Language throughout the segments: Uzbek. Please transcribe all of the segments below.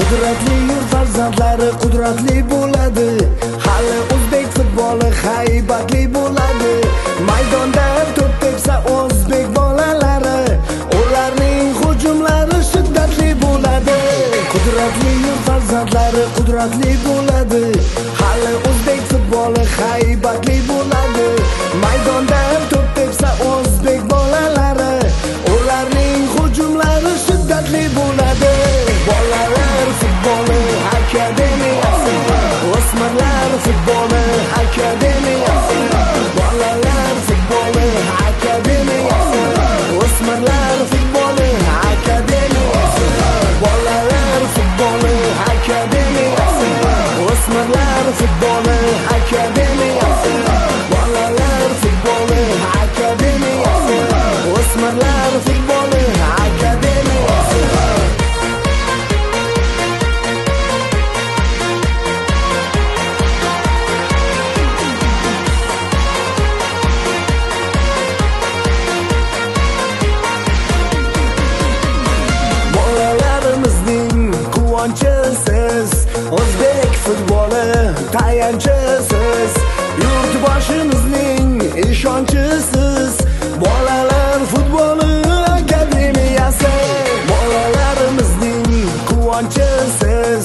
Qudratli yurt farzandlari qudratli bo'ladi. Hali o'zbek futboli haybatli bo'ladi. Maydonda to'p tepsa o'zbek bolalari, ularning hujumlari shiddatli bo'ladi. Qudratli yurt farzandlari qudratli bo'ladi. Hali o'zbek futboli haybatli bo'ladi. Maydonda to'p tepsa o'zbek bolalari, ularning hujumlari shiddatli bo'ladi. Bolalar futboli akademiyasi, o'smirlar futboli akademiyasi, bolalar futboli akademiyasi, o'smirlar futboli akademiyasi, bolalar futboli akademiyasi, o'smirlar futboli akademiyasi, bolalar futboli akademiyasi, o'smirlar futboli akademiyasi. Siz o'zbek futboli tayanchisiz, yurtboshimizning ishonchisiz. Bolalar futboli akademiyasi, bolalarimizning quvonchisiz.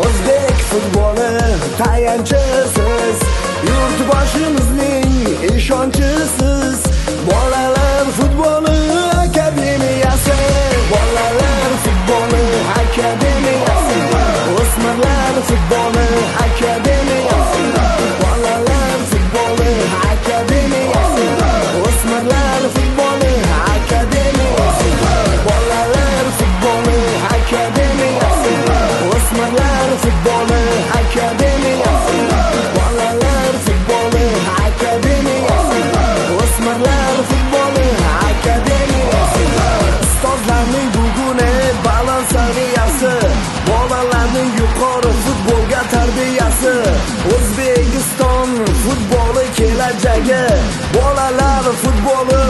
O'zbek futboli tayanchisiz, yurtboshimizning ishonchisiz. Bolalar futboli akademiyasi, bolalar futboli akademiyasi, o'smirlar futboli akademiyasi, bolalar futboli akademiyasi, o'smirlar futboli akademiyasi, bolalar futboli akademiyasi, o'smirlar futboli akademiyasi, bolalar futboli akademiyasi, o'smirlar futboli akademiyasi. Ustozlarning buguni baland saviyasi, bolalarning yuqori futbolga tarbiyasi. O'zbekiston futboli kelajagi, bolalar futboli